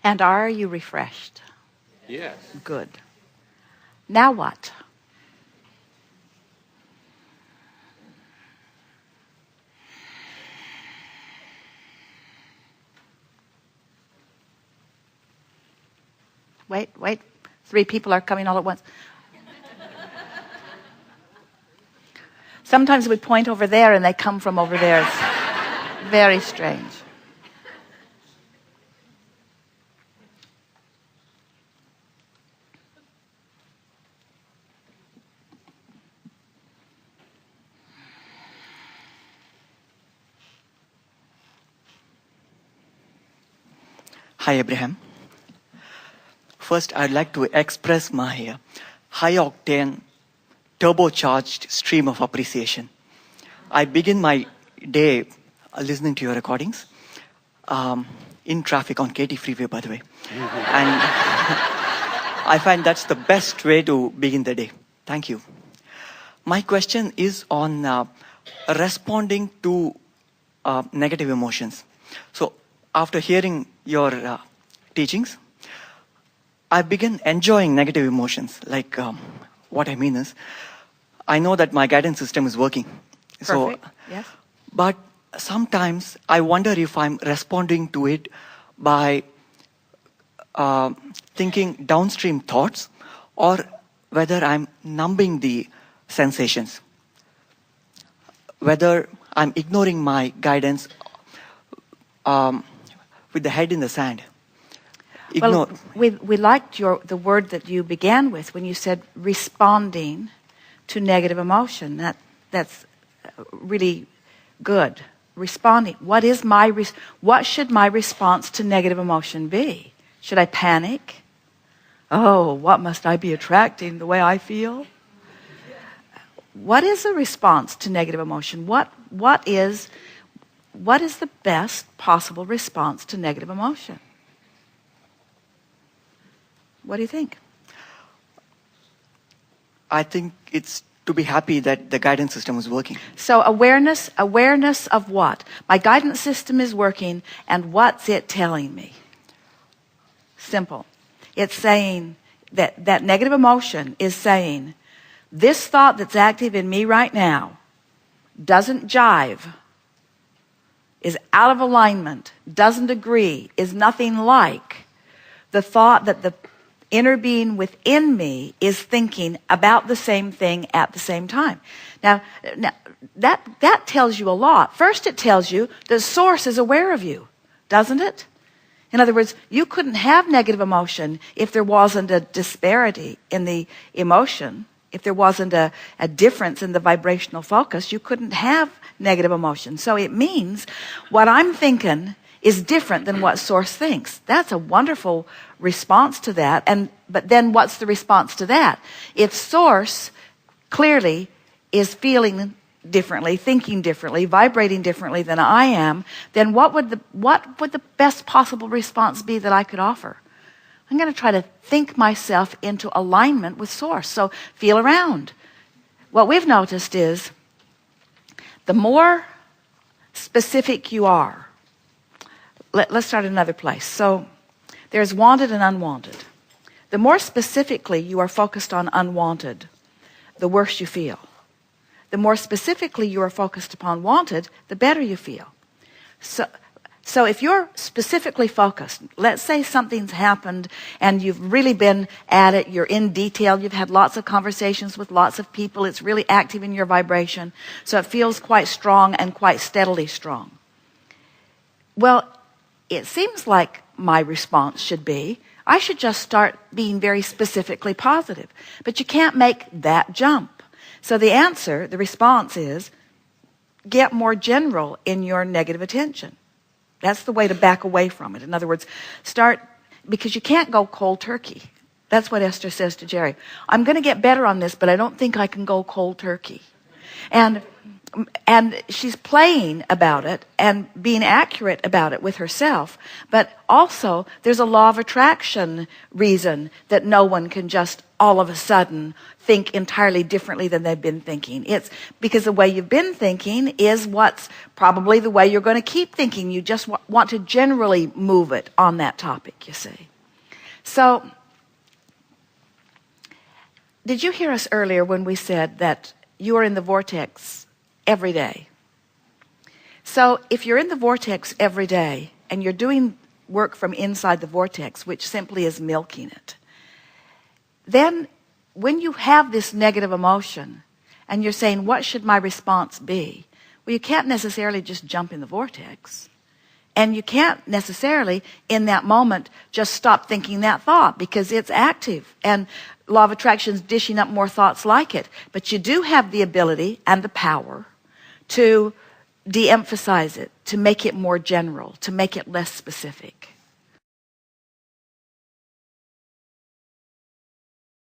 And are you refreshed? Yes. Good. Now what? Wait. 3 people are coming all at once. Sometimes we point over there and they come from over there. It's very strange. Hi, Abraham. First, I'd like to express my high-octane, turbocharged stream of appreciation. I begin my day listening to your recordings, in traffic on Katy Freeway, by the way. And I find that's the best way to begin the day. Thank you. My question is on responding to negative emotions. So, after hearing your teachings, I begin enjoying negative emotions. Like, what I mean is, I know that my guidance system is working. Perfect. Yes. But sometimes I wonder if I'm responding to it by thinking downstream thoughts, or whether I'm numbing the sensations. Whether I'm ignoring my guidance with the head in the sand. Ignore. Well, we liked the word that you began with when you said responding to negative emotion. That's really good. Responding. What should my response to negative emotion be? Should I panic? Oh, what must I be attracting the way I feel? What is a response to negative emotion? What is the best possible response to negative emotion? What do you think? I think it's to be happy that the guidance system is working. So awareness of what? My guidance system is working, and what's it telling me? Simple. It's saying that negative emotion is saying, this thought that's active in me right now doesn't jive, is out of alignment, doesn't agree, is nothing like the thought that the inner being within me is thinking about the same thing at the same time. Now that tells you a lot. First, it tells you the source is aware of you, doesn't it? In other words, you couldn't have negative emotion if there wasn't a disparity in the emotion. If there wasn't a difference in the vibrational focus, you couldn't have negative emotion. So it means what I'm thinking is different than what source thinks. That's a wonderful response to that. But then what's the response to that? If source clearly is feeling differently, thinking differently, vibrating differently than I am, then what would the best possible response be that I could offer? I'm going to try to think myself into alignment with source. So feel around. What we've noticed is the more specific you are, let's start at another place. So there's wanted and unwanted. The more specifically you are focused on unwanted, the worse you feel. The more specifically you are focused upon wanted, the better you feel. So if you're specifically focused, let's say something's happened and you've really been at it, you're in detail, you've had lots of conversations with lots of people, it's really active in your vibration, so it feels quite strong and quite steadily strong. Well, it seems like my response should be, I should just start being very specifically positive. But you can't make that jump. So the answer, the response is, get more general in your negative attention. That's the way to back away from it. In other words, start, because you can't go cold turkey. That's what Esther says to Jerry. I'm going to get better on this, but I don't think I can go cold turkey. And and she's playing about it and being accurate about it with herself. But also, there's a law of attraction reason that no one can just all of a sudden think entirely differently than they've been thinking. It's because the way you've been thinking is what's probably the way you're going to keep thinking. You just want to generally move it on that topic, you see. So, did you hear us earlier when we said that you are in the vortex every day? So if you're in the vortex every day and you're doing work from inside the vortex, which simply is milking it, then when you have this negative emotion and you're saying, what should my response be? Well, you can't necessarily just jump in the vortex. And you can't necessarily, in that moment, just stop thinking that thought because it's active. And law of attraction is dishing up more thoughts like it. But you do have the ability and the power to de-emphasize it, to make it more general, to make it less specific.